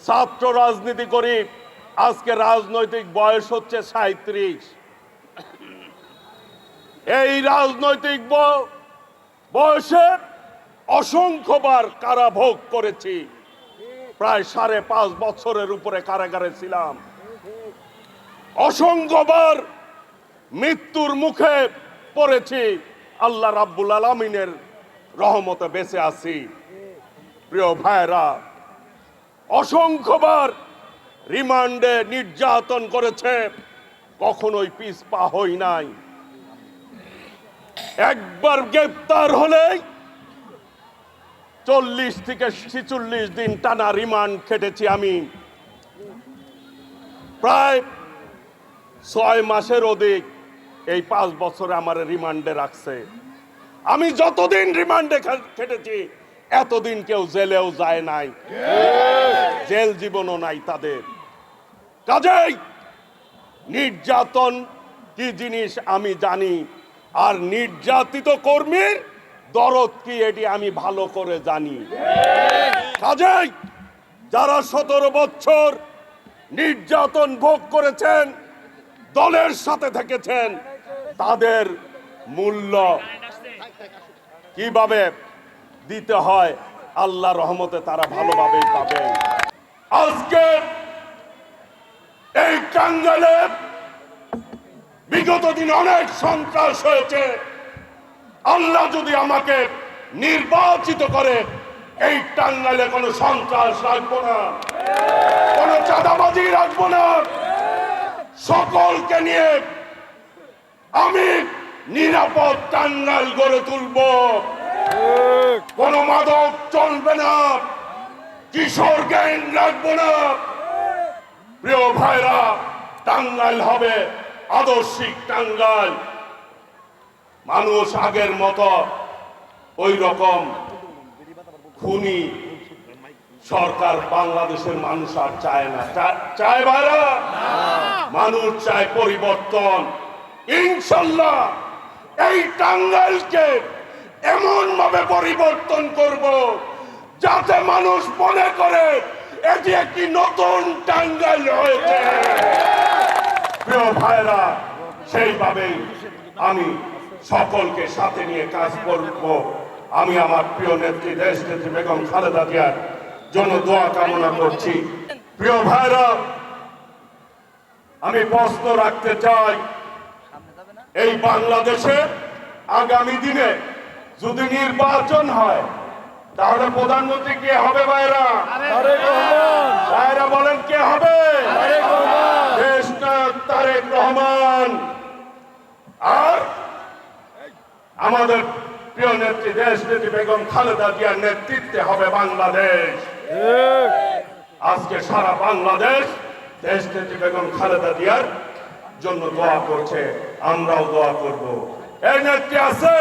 ছাত্র রাজনীতি করি, আজকে রাজনৈতিক বয়স হচ্ছে 37। এই রাজনৈতিক বয়সে অসংখ্যবার কারাভোগ করেছি, প্রায় 5.5 বছরের উপরে কারাগারে ছিলাম। অসংখ্যবার মৃত্যুর মুখে পড়েছি, আল্লাহ রাব্বুল আলামিনের রহমতে বেঁচে আছি। প্রিয় ভাইরা, অসংখ্যবার রিমান্ডে নির্যাতন করেছে, কখনোই পিছপা হই নাই। একবার গ্রেপ্তার হলেই 40 থেকে 46 দিন টানা রিমান্ড খেটেছি আমি। প্রায় 6 মাসের অধিক এই 5 বছরে আমার রিমান্ডে রাখছে। আমি যতদিন রিমান্ডে খেটেছি এতদিন কেউ জেলেও যায় নাই, জেল জীবনও নাই তাদের। কাজেই নির্যাতন কি জিনিস আমি জানি, আর নির্যাতিত কর্মীর দরদ কি এটি আমি ভালো করে জানি। কাজেই যারা 17 বছর নির্যাতন ভোগ করেছেন, দলের সাথে থেকেছেন, তাদের মূল্য কিভাবে দিতে হয় আল্লাহ রহমতে তারা ভালোভাবেই পাবে। আজকে এই টাঙ্গাইলে বিগত দিন অনেক সন্ত্রাস হয়েছে। আল্লাহ যদি আমাকে নির্বাচিত করে, এই টাঙ্গাইলে কোনো সন্ত্রাস রাখবো না, কোনো চাঁদাবাজি রাখবো না। সকলকে নিয়ে আমি নিরাপদ টাঙ্গাইল গড়ে তুলব। কোনো মাদক চলবে না, কিশোর গ্যাং রাখবো না। প্রিয় ভাইরা, টাঙ্গাইল হবে আদর্শিক টাঙ্গাইল। মানুষ আগের মতো ওই রকম খুনি সরকার বাংলাদেশের মানুষ আর চায় না। চায় ভাইরা, মানুষ চায় পরিবর্তন। ইনশাল্লাহ এই টাঙ্গাইলকে এমন ভাবে পরিবর্তন করব যাতে মানুষ মনে করে এটি একটি নতুন টাঙ্গাইল হয়েছে। প্রিয় ভাইরা, সেইভাবেই আমি সকলকে সাথে নিয়ে কাজ করব। আমি আমার প্রিয় নেত্রী দেশনেত্রী বেগম খালেদা জিয়ার জন্য দোয়া কামনা করছি। প্রিয় ভাইরা, আমি প্রশ্ন রাখতে চাই, এই বাংলাদেশে আগামী দিনে যদি নির্বাচন হয় তাহলে প্রধানমন্ত্রী কে হবে? ভাইরা ভাইরা বলেন কে হবে? দেশনায়ক তারেক রহমান। আর আমাদের প্রিয় নেত্রী দেশনেত্রী বেগম খালেদা জিয়ার নেতৃত্বে হবে বাংলাদেশ। আজকে সারা বাংলাদেশ দেশনেত্রী বেগম খালেদা জিয়ার জন্য দোয়া করছে, আমরাও দোয়া করব। এই নেত্রী আছে।